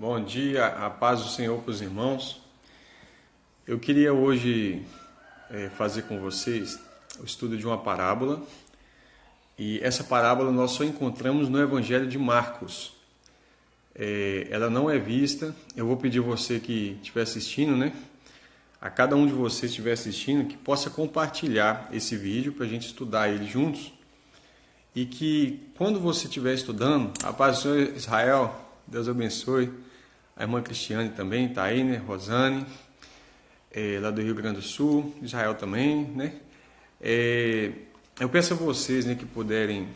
Bom dia, a paz do Senhor para os irmãos. Eu queria hoje fazer com vocês o estudo de uma parábola. E essa parábola nós só encontramos no Evangelho de Marcos. Ela não é vista. Eu vou pedir você que estiver assistindo, né? A cada um de vocês que estiver assistindo, que possa compartilhar esse vídeo para a gente estudar ele juntos. E que quando você estiver estudando, a paz do Senhor Israel, Deus abençoe. A irmã Cristiane também está aí, né? Rosane, lá do Rio Grande do Sul, Israel também, né? Eu peço a vocês, né, que puderem,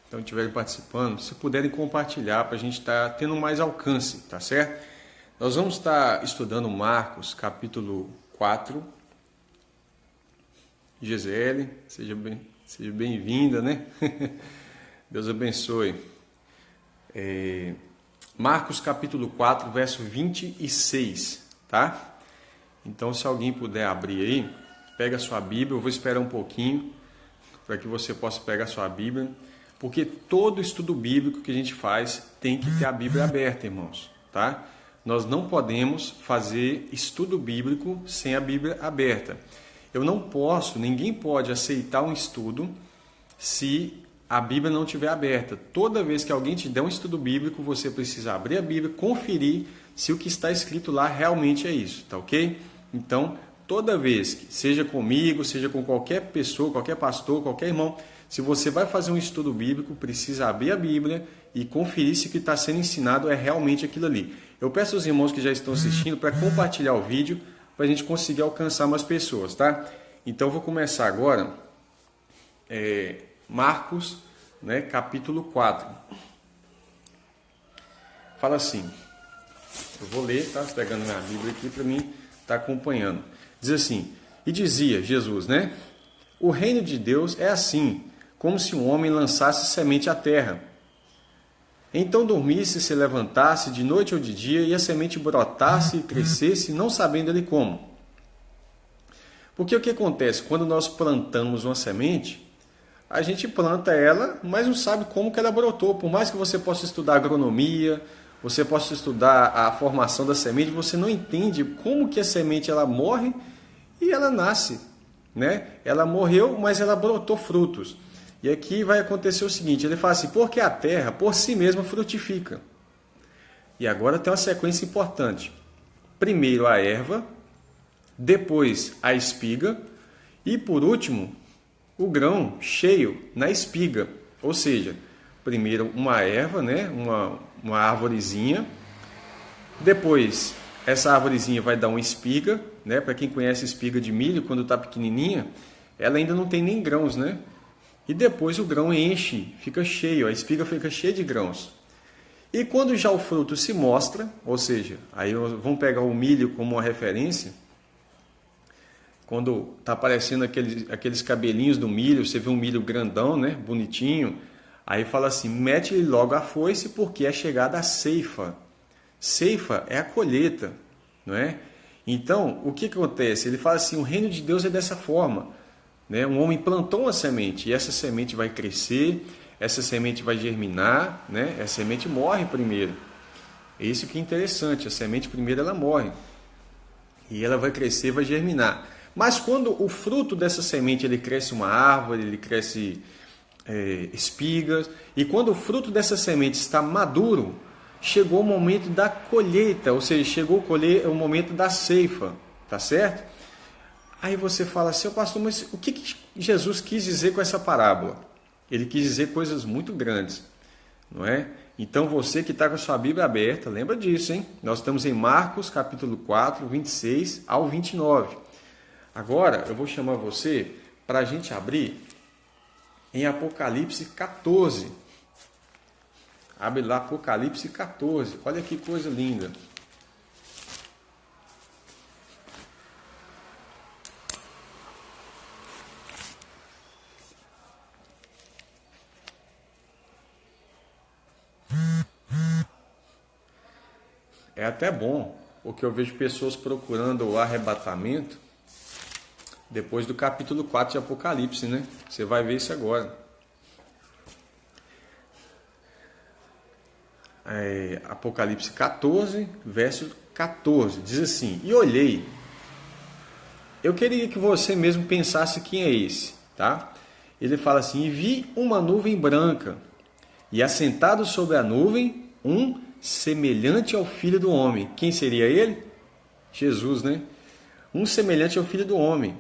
então estiverem participando, se puderem compartilhar para a gente estar tendo mais alcance, tá certo? Nós vamos estar estudando Marcos, capítulo 4. Gisele, seja bem-vinda, né? Deus abençoe. Marcos capítulo 4, verso 26, tá? Então, se alguém puder abrir aí, pega a sua Bíblia, eu vou esperar um pouquinho para que você possa pegar a sua Bíblia, porque todo estudo bíblico que a gente faz tem que ter a Bíblia aberta, irmãos, tá? Nós não podemos fazer estudo bíblico sem a Bíblia aberta. Ninguém pode aceitar um estudo se a Bíblia não estiver aberta. Toda vez que alguém te der um estudo bíblico, você precisa abrir a Bíblia, conferir se o que está escrito lá realmente é isso, tá ok? Então, toda vez, que seja comigo, seja com qualquer pessoa, qualquer pastor, qualquer irmão, se você vai fazer um estudo bíblico, precisa abrir a Bíblia e conferir se o que está sendo ensinado é realmente aquilo ali. Eu peço aos irmãos que já estão assistindo para compartilhar o vídeo, para a gente conseguir alcançar mais pessoas, tá? Então, eu vou começar agora. Marcos, né, capítulo 4. Fala assim, eu vou ler, tá? Pegando minha Bíblia aqui para mim estar acompanhando. Diz assim, e dizia Jesus, né? O reino de Deus é assim, como se um homem lançasse semente à terra. Então dormisse, se levantasse de noite ou de dia, e a semente brotasse e crescesse, não sabendo ele como. Porque o que acontece? Quando nós plantamos uma semente, a gente planta ela, mas não sabe como que ela brotou. Por mais que você possa estudar agronomia, você possa estudar a formação da semente, você não entende como que a semente ela morre e ela nasce, né? Ela morreu, mas ela brotou frutos. E aqui vai acontecer o seguinte, ele fala assim, porque a terra por si mesma frutifica. E agora tem uma sequência importante. Primeiro a erva, depois a espiga e por último o grão cheio na espiga, ou seja, primeiro uma erva, né? uma arvorezinha, depois essa arvorezinha vai dar uma espiga, né? Para quem conhece espiga de milho, quando está pequenininha, ela ainda não tem nem grãos, né? E depois o grão enche, fica cheio, a espiga fica cheia de grãos. E quando já o fruto se mostra, ou seja, aí vamos pegar o milho como uma referência, quando está aparecendo aqueles cabelinhos do milho, você vê um milho grandão, né, bonitinho, aí fala assim, mete-lhe logo a foice porque é chegada a ceifa. Ceifa é a colheita, não é? Então, o que acontece? Ele fala assim, o reino de Deus é dessa forma, né? Um homem plantou uma semente e essa semente vai crescer, essa semente vai germinar, né? A semente morre primeiro. É isso que é interessante, a semente primeiro ela morre e ela vai crescer, vai germinar. Mas quando o fruto dessa semente ele cresce uma árvore, ele cresce espigas, e quando o fruto dessa semente está maduro, chegou o momento da colheita, ou seja, chegou o momento da ceifa, tá certo? Aí você fala assim, pastor, mas o que Jesus quis dizer com essa parábola? Ele quis dizer coisas muito grandes, não é? Então você que está com a sua Bíblia aberta, lembra disso, hein? Nós estamos em Marcos capítulo 4, 26 ao 29. Agora eu vou chamar você para a gente abrir em Apocalipse 14. Abre lá Apocalipse 14. Olha que coisa linda. É até bom, porque eu vejo pessoas procurando o arrebatamento depois do capítulo 4 de Apocalipse, né? Você vai ver isso agora. Apocalipse 14, verso 14. Diz assim: e olhei. Eu queria que você mesmo pensasse quem é esse, tá? Ele fala assim: e vi uma nuvem branca, e assentado sobre a nuvem, um semelhante ao Filho do Homem. Quem seria ele? Jesus, né? Um semelhante ao Filho do Homem.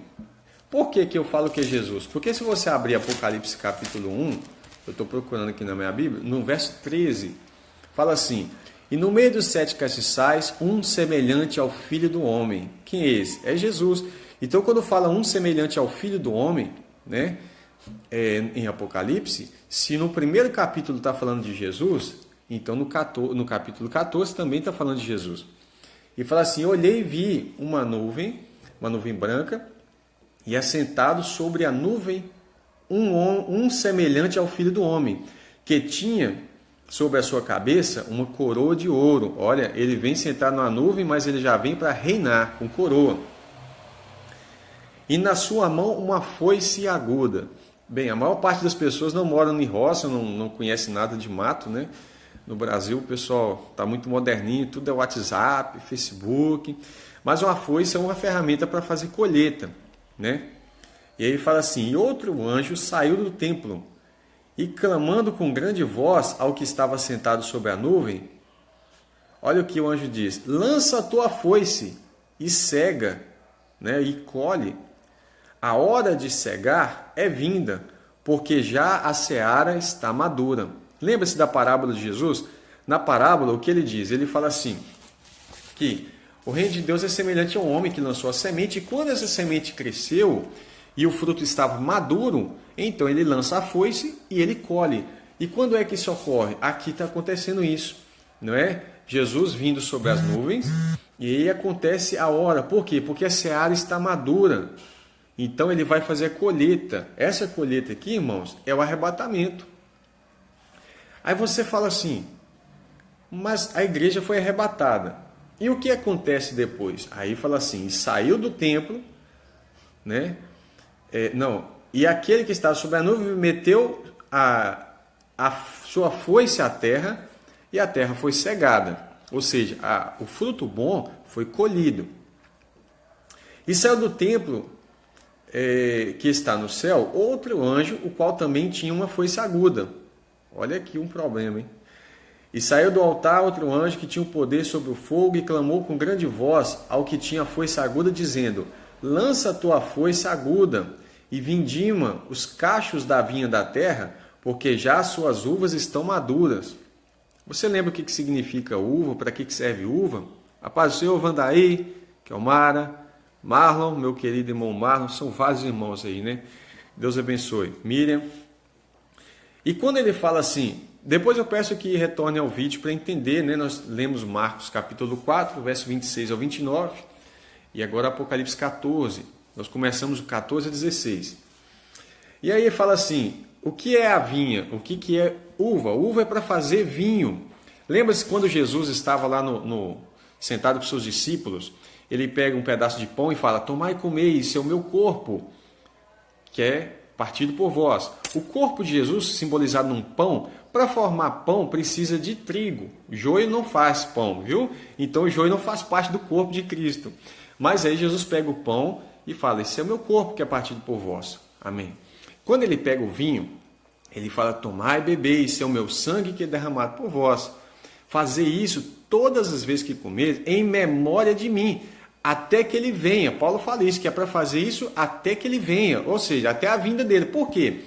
Por que eu falo que é Jesus? Porque se você abrir Apocalipse capítulo 1, eu estou procurando aqui na minha Bíblia, no verso 13, fala assim: e no meio dos 7 castiçais, um semelhante ao Filho do Homem. Quem é esse? É Jesus. Então, quando fala um semelhante ao Filho do Homem, né, em Apocalipse, se no primeiro capítulo está falando de Jesus, então no capítulo 14 também está falando de Jesus. E fala assim: olhei e vi uma nuvem branca, e assentado sobre a nuvem um semelhante ao Filho do Homem, que tinha sobre a sua cabeça uma coroa de ouro. Olha, ele vem sentado na nuvem, mas ele já vem para reinar com coroa. E na sua mão uma foice aguda. Bem, a maior parte das pessoas não moram em roça, não conhece nada de mato, né? No Brasil o pessoal está muito moderninho, tudo é WhatsApp, Facebook. Mas uma foice é uma ferramenta para fazer colheita, né? E aí ele fala assim: e outro anjo saiu do templo, e clamando com grande voz ao que estava sentado sobre a nuvem, olha o que o anjo diz: lança a tua foice e cega, né? E colhe. A hora de cegar é vinda, porque já a seara está madura. Lembra-se da parábola de Jesus? Na parábola, o que ele diz? Ele fala assim, que o reino de Deus é semelhante a um homem que lançou a semente, e quando essa semente cresceu e o fruto estava maduro, então ele lança a foice e ele colhe. E quando é que isso ocorre? Aqui está acontecendo isso, não é? Jesus vindo sobre as nuvens, e aí acontece a hora. Por quê? Porque a seara está madura. Então ele vai fazer a colheita. Essa colheita aqui, irmãos, é o arrebatamento. Aí você fala assim: mas a igreja foi arrebatada. E o que acontece depois? Aí fala assim: saiu do templo, né? E aquele que estava sobre a nuvem meteu a sua foice à terra, e a terra foi cegada. Ou seja, o fruto bom foi colhido. E saiu do templo que está no céu outro anjo, o qual também tinha uma foice aguda. Olha aqui um problema, hein? E saiu do altar outro anjo que tinha o poder sobre o fogo, e clamou com grande voz ao que tinha a foice aguda, dizendo: lança a tua foice aguda e vindima os cachos da vinha da terra, porque já as suas uvas estão maduras. Você lembra o que significa uva? Para que serve uva? A paz do Senhor, Vandaí, Kelmara, Marlon, meu querido irmão Marlon, são vários irmãos aí, né? Deus abençoe. Miriam. E quando ele fala assim, depois eu peço que retorne ao vídeo para entender, né? Nós lemos Marcos capítulo 4, verso 26 ao 29, e agora Apocalipse 14. Nós começamos o 14 a 16. E aí ele fala assim: o que é a vinha? O que é uva? Uva é para fazer vinho. Lembra-se quando Jesus estava lá sentado com seus discípulos, ele pega um pedaço de pão e fala: tomai e comei, isso é o meu corpo, que é partido por vós. O corpo de Jesus, simbolizado num pão, para formar pão precisa de trigo. Joio não faz pão, viu? Então o joio não faz parte do corpo de Cristo. Mas aí Jesus pega o pão e fala: esse é o meu corpo que é partido por vós. Amém. Quando ele pega o vinho, ele fala: tomai e bebei, isso é o meu sangue que é derramado por vós. Fazer isso todas as vezes que comer, em memória de mim, até que ele venha. Paulo fala isso, que é para fazer isso até que ele venha, ou seja, até a vinda dele. Por quê?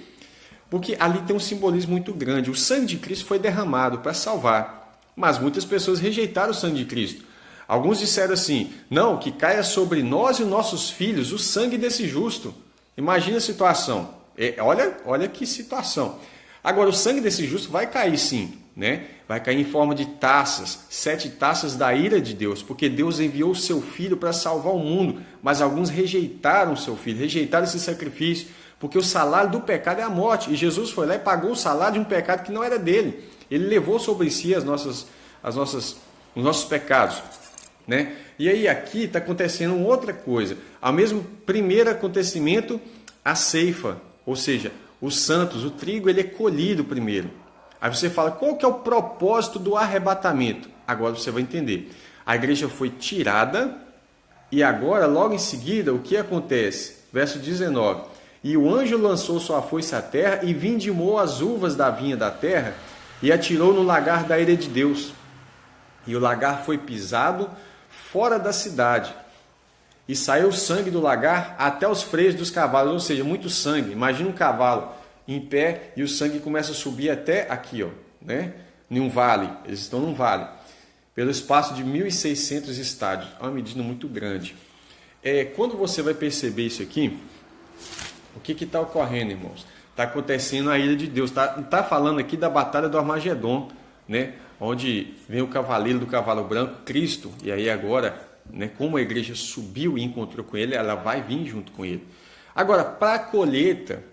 Porque ali tem um simbolismo muito grande. O sangue de Cristo foi derramado para salvar, mas muitas pessoas rejeitaram o sangue de Cristo. Alguns disseram assim: não, que caia sobre nós e os nossos filhos o sangue desse justo. Imagina a situação. Olha que situação. Agora, o sangue desse justo vai cair sim, né? Vai cair em forma de taças, 7 taças da ira de Deus, porque Deus enviou o seu Filho para salvar o mundo, mas alguns rejeitaram o seu Filho, rejeitaram esse sacrifício, porque o salário do pecado é a morte, e Jesus foi lá e pagou o salário de um pecado que não era dele. Ele levou sobre si os nossos pecados, né? E aí aqui está acontecendo outra coisa. Ao mesmo primeiro acontecimento, a ceifa, ou seja, os santos, o trigo, ele é colhido primeiro. Aí você fala, qual que é o propósito do arrebatamento? Agora você vai entender. A igreja foi tirada e agora, logo em seguida, o que acontece? Verso 19. E o anjo lançou sua foice à terra e vindimou as uvas da vinha da terra e atirou no lagar da ira de Deus. E o lagar foi pisado fora da cidade. E saiu sangue do lagar até os freios dos cavalos, ou seja, muito sangue. Imagina um cavalo em pé e o sangue começa a subir até aqui, ó, né? Em um vale, eles estão num vale, pelo espaço de 1.600 estádios, é uma medida muito grande. Quando você vai perceber isso aqui, o que está ocorrendo, irmãos? Está acontecendo a ira de Deus, está falando aqui da batalha do Armagedon, né? Onde vem o cavaleiro do cavalo branco, Cristo, e aí agora, né, como a igreja subiu e encontrou com ele, ela vai vir junto com ele. Agora, para a colheita,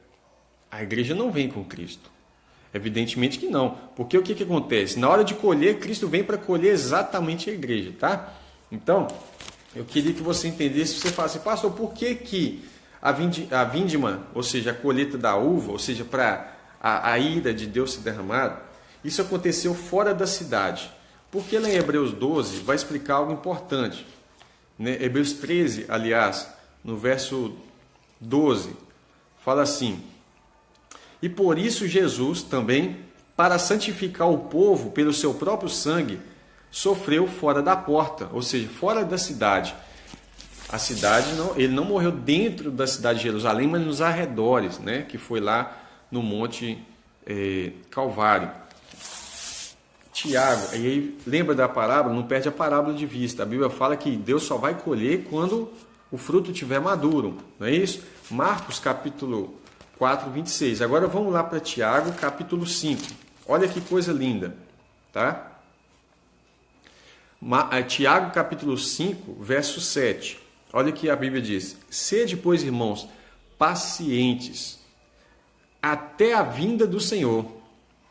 a igreja não vem com Cristo. Evidentemente que não. Porque o que acontece? Na hora de colher, Cristo vem para colher exatamente a igreja, tá? Então, eu queria que você entendesse, você falasse, pastor, por que a vindima, ou seja, a colheita da uva, ou seja, para a ira de Deus ser derramada, isso aconteceu fora da cidade? Porque lá em Hebreus 12 vai explicar algo importante. Né? Hebreus 13, aliás, no verso 12, fala assim: e por isso Jesus também, para santificar o povo pelo seu próprio sangue, sofreu fora da porta, ou seja, fora da cidade. A cidade, ele não morreu dentro da cidade de Jerusalém, mas nos arredores, né? Que foi lá no Monte Calvário. Tiago, aí lembra da parábola? Não perde a parábola de vista. A Bíblia fala que Deus só vai colher quando o fruto estiver maduro, não é isso? Marcos capítulo 4, 26. Agora vamos lá para Tiago, capítulo 5. Olha que coisa linda, tá? Tiago, capítulo 5, verso 7. Olha o que a Bíblia diz: sede, pois, irmãos, pacientes até a vinda do Senhor.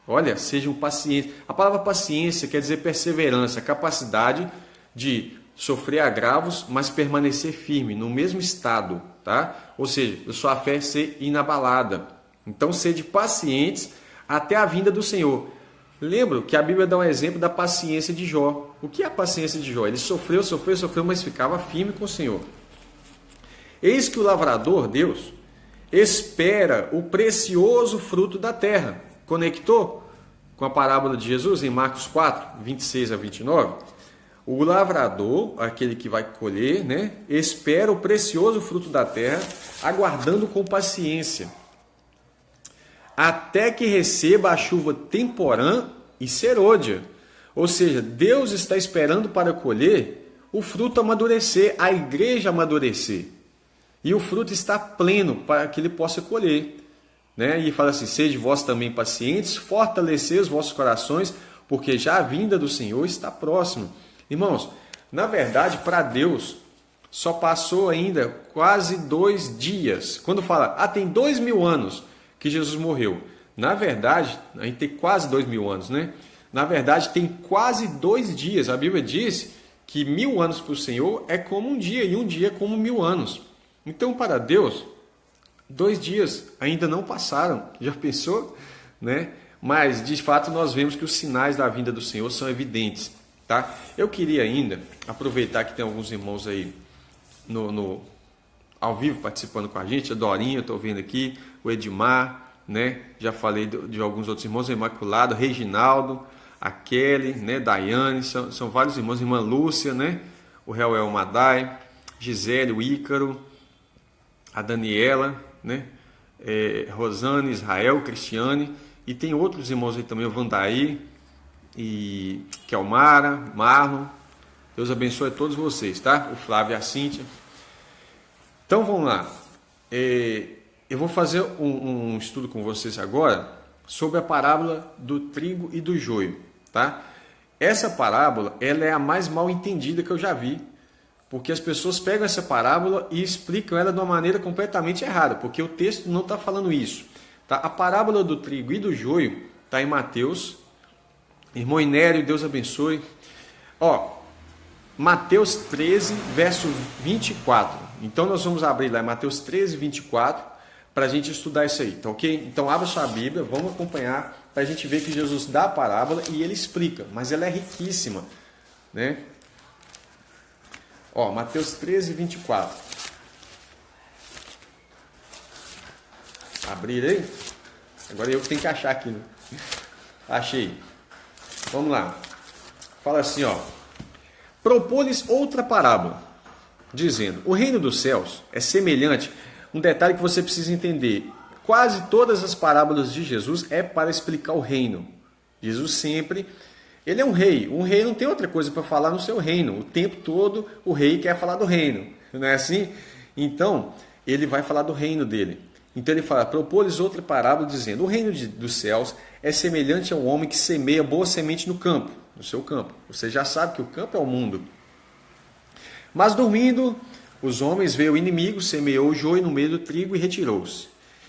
Olha, sejam pacientes. A palavra paciência quer dizer perseverança, capacidade de sofrer agravos, mas permanecer firme, no mesmo estado, tá? Ou seja, a sua fé ser inabalada. Então, sede pacientes até a vinda do Senhor. Lembro que a Bíblia dá um exemplo da paciência de Jó. O que é a paciência de Jó? Ele sofreu, mas ficava firme com o Senhor. Eis que o lavrador, Deus, espera o precioso fruto da terra. Conectou com a parábola de Jesus em Marcos 4, 26 a 29? O lavrador, aquele que vai colher, né, espera o precioso fruto da terra, aguardando com paciência, até que receba a chuva temporã e serôdia. Ou seja, Deus está esperando para colher o fruto amadurecer, a igreja amadurecer. E o fruto está pleno para que ele possa colher. Né? E fala assim: sede vós também pacientes, fortalecei os vossos corações, porque já a vinda do Senhor está próxima. Irmãos, na verdade, para Deus, só passou ainda quase 2 dias. Quando fala, tem 2000 anos que Jesus morreu. Na verdade, a gente tem quase 2000 anos, né? Na verdade, tem quase 2 dias. A Bíblia diz que 1000 anos para o Senhor é como um dia, e um dia é como 1000 anos. Então, para Deus, 2 dias ainda não passaram. Já pensou? Né? Mas, de fato, nós vemos que os sinais da vinda do Senhor são evidentes. Tá? Eu queria ainda aproveitar que tem alguns irmãos aí ao vivo participando com a gente. A Dorinha, eu estou vendo aqui, o Edmar, né? Já falei de alguns outros irmãos, o Imaculado, Reginaldo, a Kelly, né? Daiane, são vários irmãos, a irmã Lúcia, né? O Reuel Madai, Gisele, o Ícaro, a Daniela, né? Rosane, Israel, Cristiane, e tem outros irmãos aí também, o Vandaí e Kelmara, Marlon. Deus abençoe a todos vocês, tá? O Flávio e a Cíntia. Então vamos lá. Eu vou fazer um estudo com vocês agora sobre a parábola do trigo e do joio, tá? Essa parábola, ela é a mais mal entendida que eu já vi, porque as pessoas pegam essa parábola e explicam ela de uma maneira completamente errada, porque o texto não está falando isso, tá? A parábola do trigo e do joio está em Mateus. Irmão Inério, Deus abençoe. Mateus 13, verso 24. Então nós vamos abrir lá em Mateus 13, 24, para a gente estudar isso aí, tá ok? Então abra sua Bíblia, vamos acompanhar para a gente ver que Jesus dá a parábola e ele explica, mas ela é riquíssima, né? Ó, Mateus 13, 24. Abrir aí? Agora eu que tenho que achar aqui, né? Achei. Vamos lá. Fala assim, ó. Propôs-lhes outra parábola, dizendo: o reino dos céus é semelhante. Um detalhe que você precisa entender: quase todas as parábolas de Jesus é para explicar o reino. Jesus sempre, ele é um rei. Um rei não tem outra coisa para falar no seu reino. O tempo todo o rei quer falar do reino, não é assim? Então ele vai falar do reino dele. Então ele fala: propôs-lhes outra parábola, dizendo: o reino dos céus é semelhante ao homem que semeia boa semente no campo, no seu campo. Você já sabe que o campo é o mundo. Mas dormindo, os homens, veio o inimigo, semeou o joio no meio do trigo e retirou-se.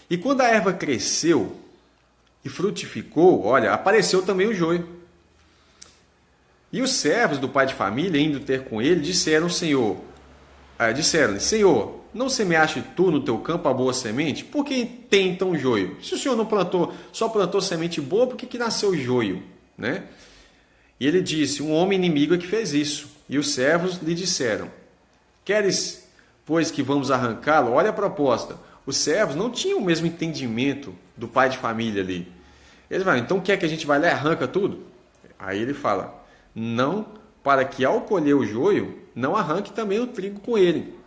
E quando a erva cresceu e frutificou, olha, apareceu também o joio. E os servos do pai de família, indo ter com ele, disseram-lhe: Senhor, não semeaste tu no teu campo a boa semente? Por que tem então joio? Se o Senhor não plantou, só plantou semente boa, por que nasceu joio? Né? E ele disse: um homem inimigo é que fez isso. E os servos lhe disseram: queres, pois, que vamos arrancá-lo? Olha a proposta. Os servos não tinham o mesmo entendimento do pai de família ali. Eles falam: então quer que a gente vá lá e arranca tudo? Aí ele fala: não, para que ao colher o joio, não arranque também o trigo com ele.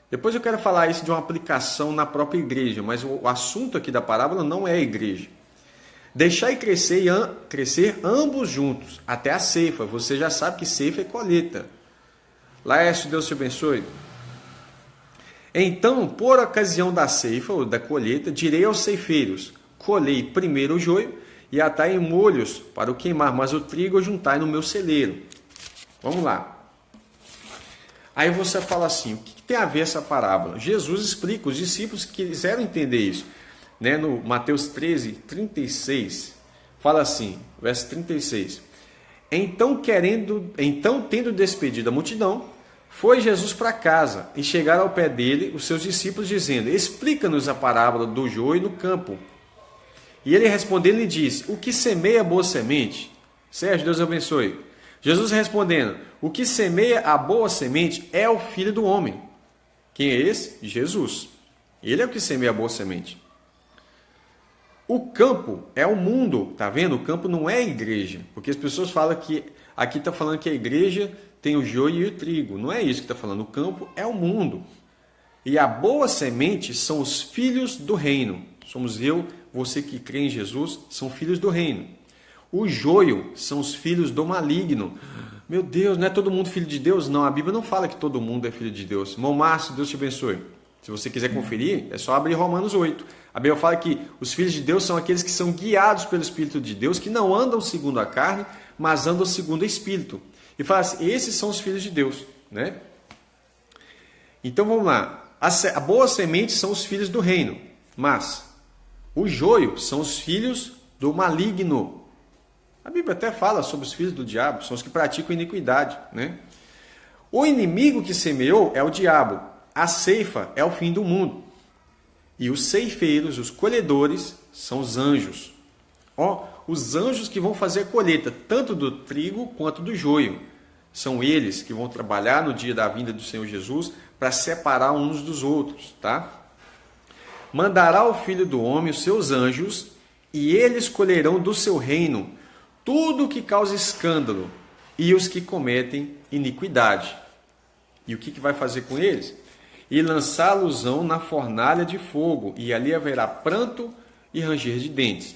Depois eu quero falar isso de uma aplicação na própria igreja, mas o assunto aqui da parábola não é a igreja. Deixai crescer ambos juntos, até a ceifa. Você já sabe que ceifa é colheita. Laércio, Deus te abençoe. Então, por ocasião da ceifa, ou da colheita, direi aos ceifeiros: colhei primeiro o joio e atai em molhos para o queimar, mas o trigo juntai no meu celeiro. Vamos lá. Aí você fala assim: o que tem a ver essa parábola? Jesus explica, os discípulos quiseram entender isso. Né? No Mateus 13, 36, fala assim, verso 36. Então, tendo despedido a multidão, foi Jesus para casa, e chegaram ao pé dele os seus discípulos, dizendo: explica-nos a parábola do joio no campo. E ele respondendo lhe disse: o que semeia a boa semente? Sérgio, Deus abençoe. Jesus respondendo: o que semeia a boa semente é o Filho do Homem. Quem é esse? Jesus. Ele é o que semeia a boa semente. O campo é o mundo, tá vendo? O campo não é a igreja, porque as pessoas falam que aqui está falando que a igreja tem o joio e o trigo. Não é isso que está falando. O campo é o mundo. E a boa semente são os filhos do reino. Somos eu, você que crê em Jesus, são filhos do reino. O joio são os filhos do maligno. Meu Deus, não é todo mundo filho de Deus? Não, a Bíblia não fala que todo mundo é filho de Deus. Irmão Márcio, Deus te abençoe. Se você quiser conferir, é só abrir Romanos 8. A Bíblia fala que os filhos de Deus são aqueles que são guiados pelo Espírito de Deus, que não andam segundo a carne, mas andam segundo o Espírito. E fala assim: esses são os filhos de Deus. Né? Então vamos lá. A boa semente são os filhos do reino, mas o joio são os filhos do maligno. A Bíblia até fala sobre os filhos do diabo, são os que praticam iniquidade. Né? O inimigo que semeou é o diabo. A ceifa é o fim do mundo. E os ceifeiros, os colhedores, são os anjos. Ó, os anjos que vão fazer a colheita, tanto do trigo quanto do joio. São eles que vão trabalhar no dia da vinda do Senhor Jesus para separar uns dos outros, tá? Mandará o Filho do Homem os seus anjos, e eles colherão do seu reino tudo o que causa escândalo e os que cometem iniquidade. E o que vai fazer com eles? E lançá-los-ão na fornalha de fogo, e ali haverá pranto e ranger de dentes.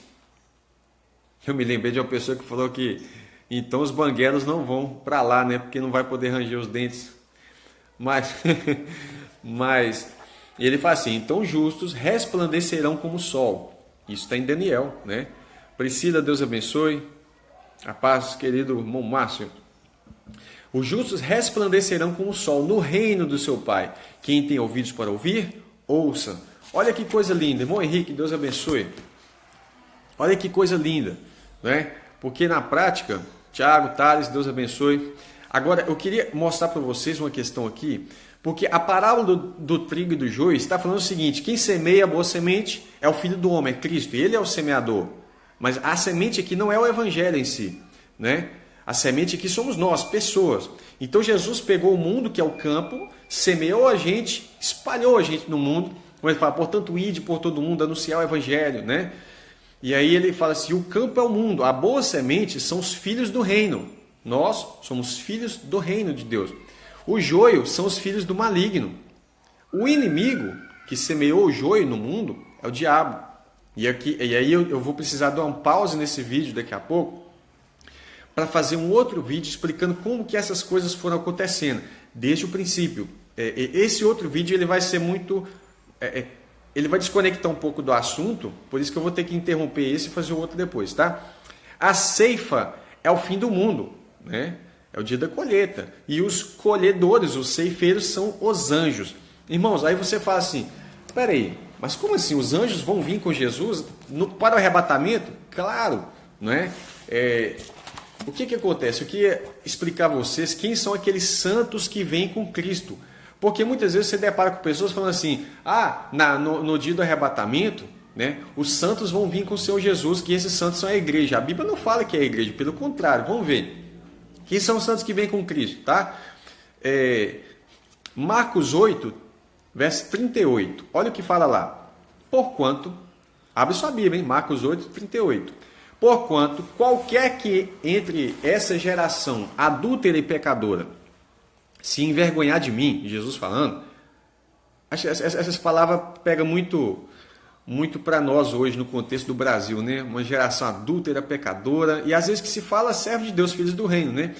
Eu me lembrei de uma pessoa que falou que então os banguelos não vão para lá, né? Porque não vai poder ranger os dentes. Mas ele fala assim: então justos resplandecerão como o sol. Isso está em Daniel, né? Priscila, Deus abençoe. A paz, querido irmão Márcio. Os justos resplandecerão como o sol no reino do seu Pai. Quem tem ouvidos para ouvir, ouça. Olha que coisa linda. Irmão Henrique, Deus abençoe. Olha que coisa linda. Né? Porque na prática, Tiago, Thales, Deus abençoe. Agora, eu queria mostrar para vocês uma questão aqui. Porque a parábola do trigo e do joio está falando o seguinte: quem semeia a boa semente é o Filho do Homem, é Cristo. Ele é o semeador. Mas a semente aqui não é o evangelho em si, né? A semente aqui somos nós, pessoas. Então Jesus pegou o mundo, que é o campo, semeou a gente, espalhou a gente no mundo. Como ele fala, portanto, ide por todo mundo, anunciar o evangelho, né? E aí ele fala assim, o campo é o mundo, a boa semente são os filhos do reino. Nós somos filhos do reino de Deus. O joio são os filhos do maligno. O inimigo que semeou o joio no mundo é o diabo. E aí eu vou precisar dar uma pausa nesse vídeo daqui a pouco para fazer um outro vídeo explicando como que essas coisas foram acontecendo desde o princípio. Esse outro vídeo ele vai ser muito... ele vai desconectar um pouco do assunto, por isso que eu vou ter que interromper esse e fazer o outro depois, tá? A ceifa é o fim do mundo, né? É o dia da colheita. E os colhedores, os ceifeiros, são os anjos. Irmãos, aí você fala assim, peraí, mas como assim? Os anjos vão vir com Jesus para o arrebatamento? Claro, não é? O que acontece? Eu queria explicar a vocês quem são aqueles santos que vêm com Cristo. Porque muitas vezes você depara com pessoas falando assim, no dia do arrebatamento, né, os santos vão vir com o Senhor Jesus, que esses santos são a igreja. A Bíblia não fala que é a igreja, pelo contrário, vamos ver. Quem são os santos que vêm com Cristo, tá? Marcos 8, verso 38. Olha o que fala lá. Porquanto, abre sua Bíblia, hein? Marcos 8, 38. Porquanto, qualquer que entre essa geração adúltera e pecadora se envergonhar de mim, Jesus falando, essas palavras pegam muito para nós hoje no contexto do Brasil, né? Uma geração adúltera, pecadora, e às vezes que se fala servo de Deus, filhos do reino, né?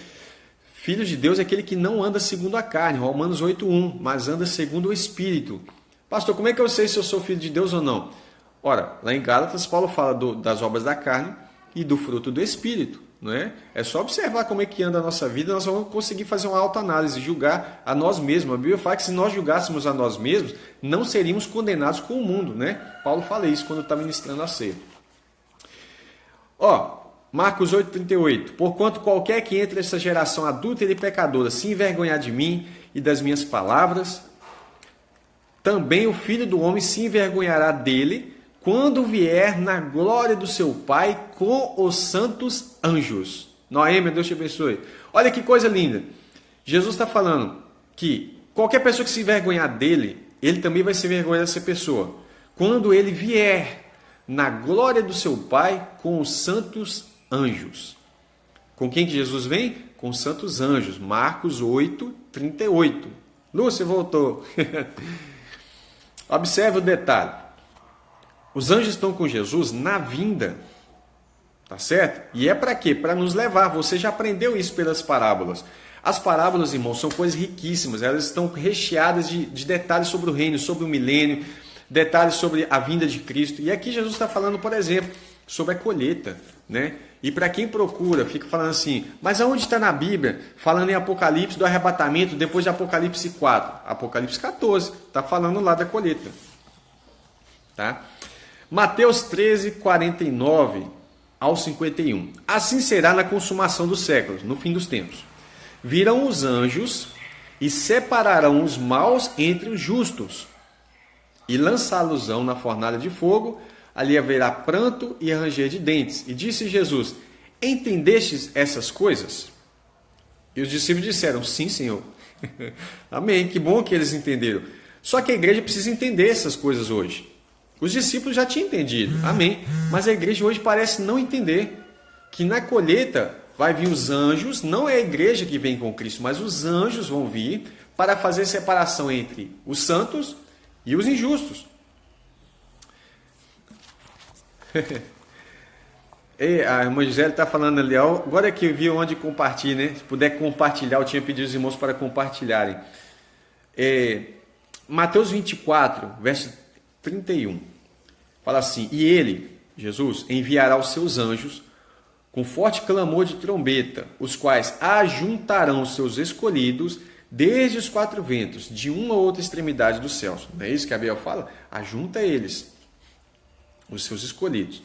Filho de Deus é aquele que não anda segundo a carne, Romanos 8:1, mas anda segundo o Espírito. Pastor, como é que eu sei se eu sou filho de Deus ou não? Ora, lá em Gálatas, Paulo fala das obras da carne e do fruto do Espírito. Não é? É só observar como é que anda a nossa vida, nós vamos conseguir fazer uma autoanálise, julgar a nós mesmos. A Bíblia fala que se nós julgássemos a nós mesmos, não seríamos condenados com o mundo, né? Paulo fala isso quando está ministrando a ceia. Marcos 8,38. Porquanto qualquer que entre essa geração adúltera e pecadora se envergonhar de mim e das minhas palavras, também o Filho do Homem se envergonhará dele, quando vier na glória do seu Pai com os santos anjos. Noêmia, Deus te abençoe. Olha que coisa linda. Jesus está falando que qualquer pessoa que se envergonhar dele, ele também vai se envergonhar dessa pessoa. Quando ele vier na glória do seu Pai com os santos anjos. Com quem que Jesus vem? Com os santos anjos. Marcos 8, 38. Lúcia voltou. Observe o detalhe. Os anjos estão com Jesus na vinda, tá certo? E é para quê? Para nos levar. Você já aprendeu isso pelas parábolas. As parábolas, irmãos, são coisas riquíssimas. Elas estão recheadas de detalhes sobre o reino, sobre o milênio, detalhes sobre a vinda de Cristo. E aqui Jesus está falando, por exemplo, sobre a colheita, né? E para quem procura, fica falando assim, mas aonde está na Bíblia, falando em Apocalipse do arrebatamento, depois de Apocalipse 4? Apocalipse 14, está falando lá da colheita, tá? Mateus 13, 49 ao 51. Assim será na consumação dos séculos, no fim dos tempos. Virão os anjos e separarão os maus entre os justos e lançá-los-ão na fornalha de fogo, ali haverá pranto e ranger de dentes. E disse Jesus, entendestes essas coisas? E os discípulos disseram, sim, Senhor. Amém, que bom que eles entenderam. Só que a igreja precisa entender essas coisas hoje. Os discípulos já tinham entendido, amém. Mas a igreja hoje parece não entender que na colheita vai vir os anjos, não é a igreja que vem com Cristo, mas os anjos vão vir para fazer separação entre os santos e os injustos. A irmã Gisele está falando ali, agora que eu vi onde compartilhar, né? Se puder compartilhar, eu tinha pedido aos irmãos para compartilharem. Mateus 24, verso 31. Fala assim, e ele, Jesus, enviará os seus anjos com forte clamor de trombeta, os quais ajuntarão os seus escolhidos desde os quatro ventos, de uma ou outra extremidade dos céus. Não é isso que Abel fala? Ajunta eles, os seus escolhidos.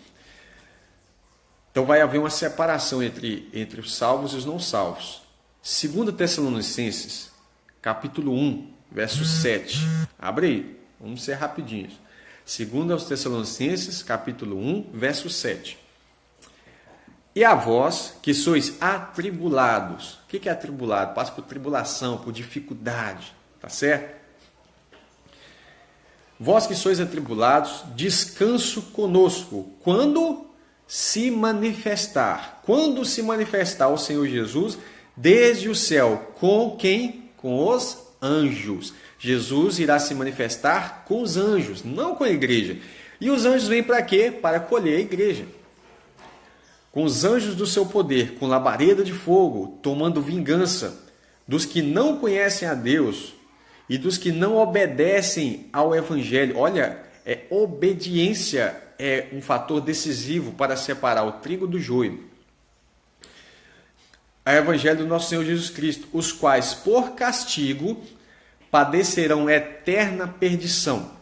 Então vai haver uma separação entre os salvos e os não salvos. 2 Tessalonicenses, capítulo 1, verso 7. Abre aí, vamos ser rapidinhos. 2 aos Tessalonicenses, capítulo 1, verso 7. E a vós que sois atribulados. O que é atribulado? Passa por tribulação, por dificuldade, tá certo? Vós que sois atribulados, descanso conosco. Quando se manifestar o Senhor Jesus desde o céu. Com quem? Com os anjos. Jesus irá se manifestar com os anjos, não com a igreja. E os anjos vêm para quê? Para colher a igreja. Com os anjos do seu poder, com labareda de fogo, tomando vingança dos que não conhecem a Deus e dos que não obedecem ao Evangelho. Olha, obediência é um fator decisivo para separar o trigo do joio. O Evangelho do nosso Senhor Jesus Cristo, os quais, por castigo, padecerão eterna perdição,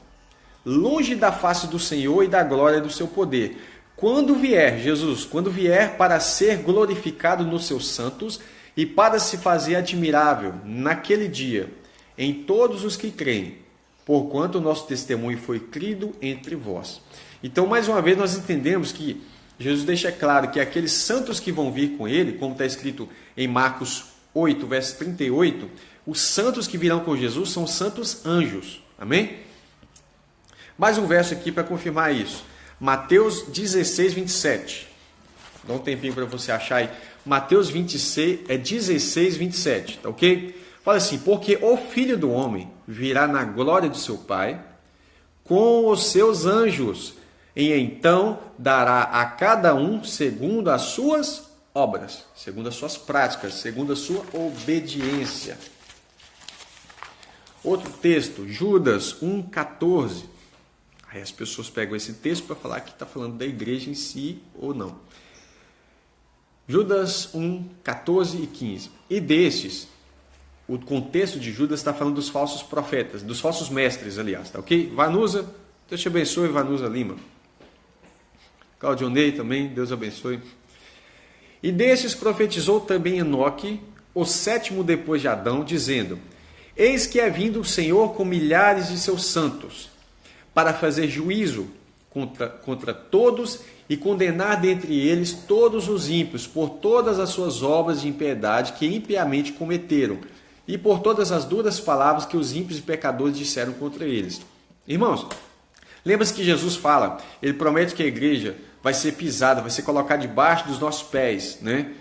longe da face do Senhor e da glória do seu poder. Quando vier, Jesus, quando vier para ser glorificado nos seus santos e para se fazer admirável naquele dia em todos os que creem, porquanto o nosso testemunho foi crido entre vós. Então, mais uma vez, nós entendemos que Jesus deixa claro que aqueles santos que vão vir com ele, como está escrito em Marcos 8, verso 38, os santos que virão com Jesus são santos anjos. Amém? Mais um verso aqui para confirmar isso. Mateus 16, 27. Dá um tempinho para você achar aí. Mateus 16, 27. Tá ok? Fala assim: porque o Filho do Homem virá na glória do seu Pai com os seus anjos, e então dará a cada um segundo as suas obras, segundo as suas práticas, segundo a sua obediência. Outro texto, Judas 1,14. Aí as pessoas pegam esse texto para falar que está falando da igreja em si ou não. Judas 1,14 e 15. E destes, o contexto de Judas está falando dos falsos profetas, dos falsos mestres, aliás, tá ok? Vanusa, Deus te abençoe, Vanusa Lima. Claudionei também, Deus abençoe. E destes profetizou também Enoque, o sétimo depois de Adão, dizendo: eis que é vindo o Senhor com milhares de seus santos, para fazer juízo contra todos e condenar dentre eles todos os ímpios por todas as suas obras de impiedade que impiamente cometeram e por todas as duras palavras que os ímpios e pecadores disseram contra eles. Irmãos, lembra-se que Jesus fala, ele promete que a igreja vai ser pisada, vai ser colocada debaixo dos nossos pés, né?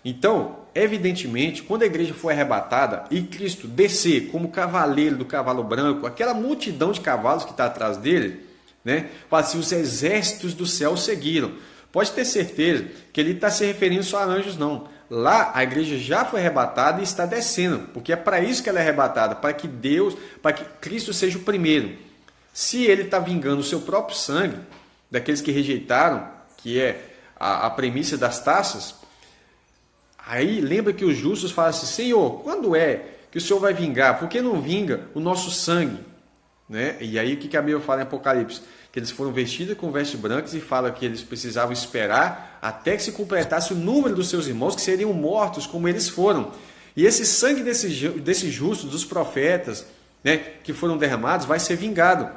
Então, evidentemente, quando a igreja for arrebatada e Cristo descer como cavaleiro do cavalo branco, aquela multidão de cavalos que está atrás dele, né? Fala assim, os exércitos do céu o seguiram. Pode ter certeza que ele está se referindo só a anjos, não. Lá a igreja já foi arrebatada e está descendo, porque é para isso que ela é arrebatada, para que Cristo seja o primeiro. Se ele está vingando o seu próprio sangue, daqueles que rejeitaram, que é a premissa das taças, aí lembra que os justos falam assim, Senhor, quando é que o Senhor vai vingar? Por que não vinga o nosso sangue? Né? E aí o que a Bíblia fala em Apocalipse? Que eles foram vestidos com vestes brancas e fala que eles precisavam esperar até que se completasse o número dos seus irmãos que seriam mortos como eles foram. E esse sangue desses justos, dos profetas, né, que foram derramados, vai ser vingado.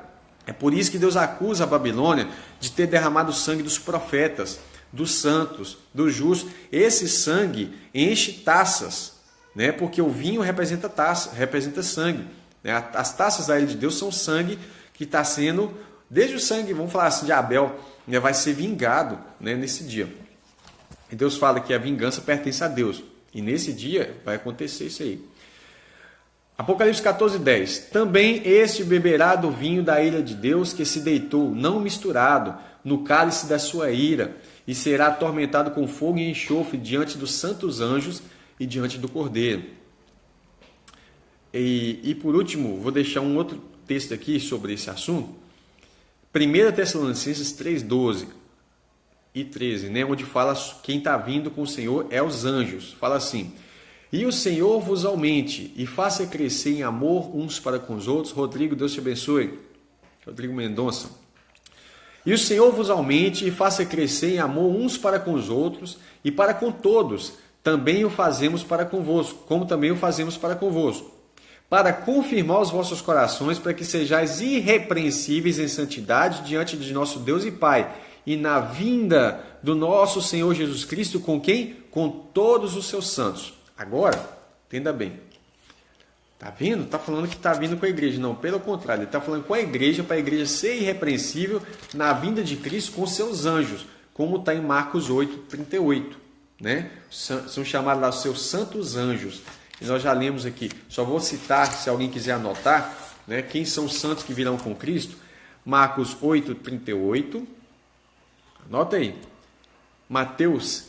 É por isso que Deus acusa a Babilônia de ter derramado o sangue dos profetas, dos santos, dos justos. Esse sangue enche taças, né? Porque o vinho representa taça, representa sangue. Né? As taças da ira de Deus são sangue que está sendo, desde o sangue, vamos falar assim, de Abel, né? Vai ser vingado, né? Nesse dia. E Deus fala que a vingança pertence a Deus. E nesse dia vai acontecer isso aí. Apocalipse 14, 10. Também este beberá do vinho da ira de Deus que se deitou, não misturado, no cálice da sua ira, e será atormentado com fogo e enxofre diante dos santos anjos e diante do Cordeiro. E por último, vou deixar um outro texto aqui sobre esse assunto. 1 Tessalonicenses 3, 12 e 13, né, onde fala quem está vindo com o Senhor é os anjos. Fala assim: e o Senhor vos aumente e faça crescer em amor uns para com os outros. Rodrigo, Deus te abençoe. Rodrigo Mendonça. E o Senhor vos aumente e faça crescer em amor uns para com os outros e para com todos. Também o fazemos para convosco, como também o fazemos para convosco. Para confirmar os vossos corações, para que sejais irrepreensíveis em santidade diante de nosso Deus e Pai, e na vinda do nosso Senhor Jesus Cristo com quem? Com todos os seus santos. Agora, entenda bem. Está vindo? Está falando que está vindo com a igreja. Não, pelo contrário, ele está falando com a igreja para a igreja ser irrepreensível na vinda de Cristo com seus anjos, como está em Marcos 8:38. Né? São chamados lá os seus santos anjos. E nós já lemos aqui. Só vou citar, se alguém quiser anotar, né, quem são os santos que virão com Cristo. Marcos 8:38. Anota aí. Mateus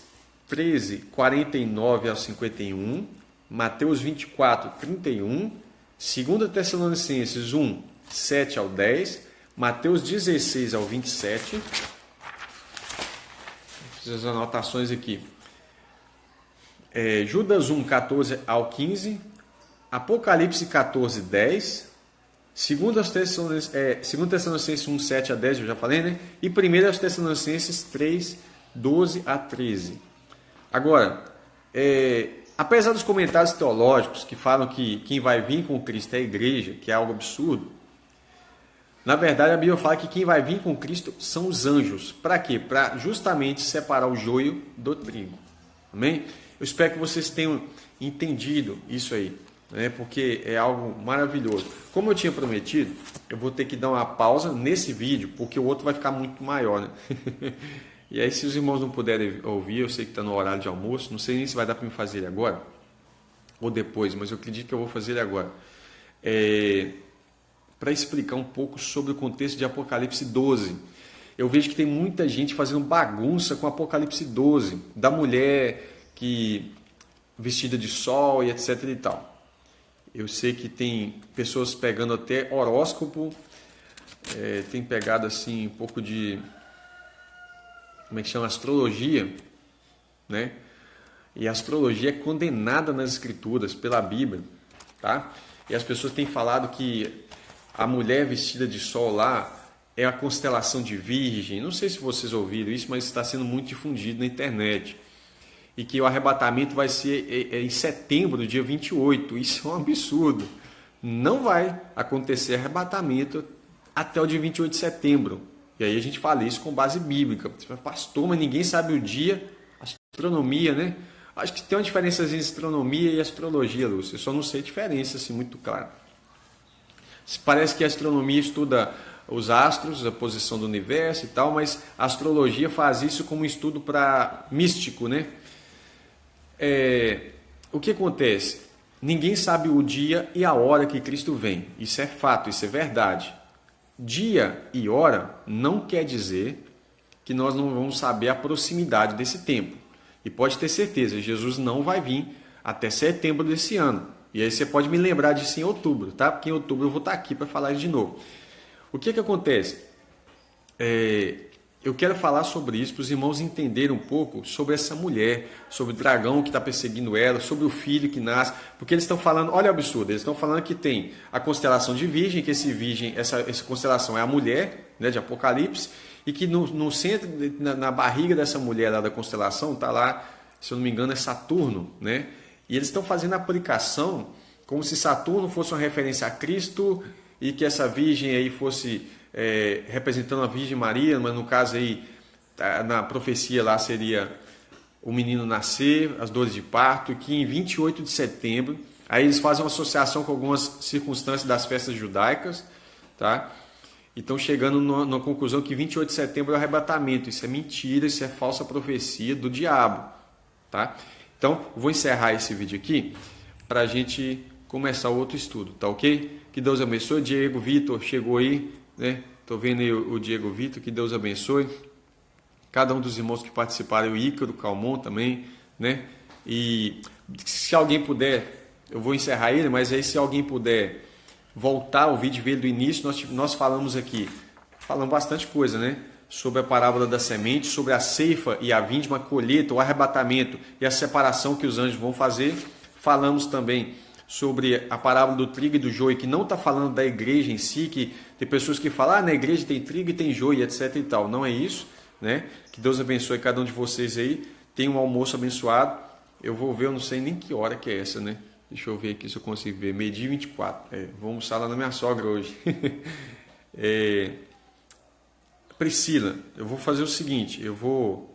13:49 ao 51. Mateus 24:31, 2 Tessalonicenses 1:7 ao 10, Mateus 16 ao 27. Fiz as anotações aqui. Judas 1:14 ao 15, Apocalipse 14:10, 2 Tessalonicenses 1:7 a 10, eu já falei, né? E 1 Tessalonicenses 3:12 a 13. Agora, apesar dos comentários teológicos que falam que quem vai vir com Cristo é a igreja, que é algo absurdo, na verdade a Bíblia fala que quem vai vir com Cristo são os anjos. Para quê? Para justamente separar o joio do trigo. Amém? Eu espero que vocês tenham entendido isso aí, né? Porque é algo maravilhoso. Como eu tinha prometido, eu vou ter que dar uma pausa nesse vídeo, porque o outro vai ficar muito maior, né? E aí, se os irmãos não puderem ouvir, eu sei que está no horário de almoço, não sei nem se vai dar para me fazer ele agora ou depois, mas eu acredito que eu vou fazer ele agora. Para explicar um pouco sobre o contexto de Apocalipse 12. Eu vejo que tem muita gente fazendo bagunça com Apocalipse 12, da mulher que vestida de sol e etc e tal. Eu sei que tem pessoas pegando até horóscopo, tem pegado assim um pouco de... como é que chama? Astrologia, né? E a astrologia é condenada nas escrituras, pela Bíblia, tá? E as pessoas têm falado que a mulher vestida de sol lá é a constelação de Virgem. Não sei se vocês ouviram isso, mas está sendo muito difundido na internet. E que o arrebatamento vai ser em setembro, dia 28. Isso é um absurdo. Não vai acontecer arrebatamento até o dia 28 de setembro. E aí a gente fala isso com base bíblica. Você fala, pastor, mas ninguém sabe o dia. Astronomia, né? Acho que tem uma diferença entre astronomia e astrologia, Lúcio. Eu só não sei a diferença, assim, muito clara. Parece que a astronomia estuda os astros, a posição do universo e tal, mas a astrologia faz isso como um estudo para místico, né? O que acontece? Ninguém sabe o dia e a hora que Cristo vem. Isso é fato, isso é verdade. Dia e hora não quer dizer que nós não vamos saber a proximidade desse tempo. E pode ter certeza, Jesus não vai vir até setembro desse ano. E aí você pode me lembrar disso em outubro, tá? Porque em outubro eu vou estar aqui para falar isso de novo. O que acontece? Eu quero falar sobre isso para os irmãos entenderem um pouco sobre essa mulher, sobre o dragão que está perseguindo ela, sobre o filho que nasce, porque eles estão falando, olha o absurdo, eles estão falando que tem a constelação de Virgem, que essa constelação é a mulher, né, de Apocalipse, e que no centro, na barriga dessa mulher lá da constelação, está lá, se eu não me engano, é Saturno, né? E eles estão fazendo a aplicação como se Saturno fosse uma referência a Cristo e que essa Virgem aí fosse representando a Virgem Maria, mas no caso aí, na profecia lá seria o menino nascer, as dores de parto, e que em 28 de setembro, aí eles fazem uma associação com algumas circunstâncias das festas judaicas, tá? E estão chegando na conclusão que 28 de setembro é o arrebatamento. Isso é mentira, isso é falsa profecia do diabo, tá? Então, vou encerrar esse vídeo aqui para a gente começar outro estudo, tá ok? Que Deus abençoe. Diego Vitor chegou aí, né? Estou vendo aí o Diego Vitor, que Deus abençoe. Cada um dos irmãos que participaram, o Ícaro, o Calmon também, né? E se alguém puder, eu vou encerrar ele, mas aí se alguém puder voltar o vídeo e ver do início, nós falamos aqui, falamos bastante coisa, né? Sobre a parábola da semente, sobre a ceifa e a vindima, a colheita, o arrebatamento e a separação que os anjos vão fazer. Falamos também sobre a parábola do trigo e do joio, que não está falando da igreja em si, que tem pessoas que falam, na igreja tem trigo e tem joio, etc e tal. Não é isso, né? Que Deus abençoe cada um de vocês aí. Tenha um almoço abençoado. Eu vou ver, eu não sei nem que hora que é essa, né? Deixa eu ver aqui se eu consigo ver. 12h24. Vou almoçar lá na minha sogra hoje. Priscila, eu vou fazer o seguinte. Eu vou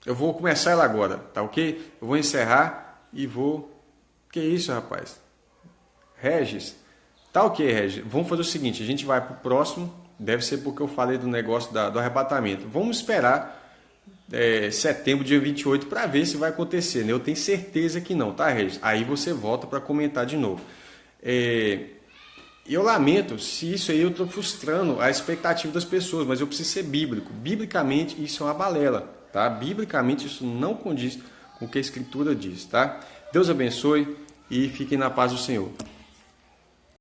Eu vou começar ela agora, tá ok? Eu vou encerrar e vou... Que isso, rapaz? Regis? Tá ok, Regis. Vamos fazer o seguinte, a gente vai pro próximo. Deve ser porque eu falei do negócio do arrebatamento. Vamos esperar setembro, dia 28, para ver se vai acontecer, né? Eu tenho certeza que não, tá, Regis? Aí você volta para comentar de novo. Eu lamento se isso aí eu estou frustrando a expectativa das pessoas, mas eu preciso ser bíblico. Biblicamente, isso é uma balela, tá? Biblicamente, isso não condiz com o que a Escritura diz, tá? Deus abençoe e fiquem na paz do Senhor.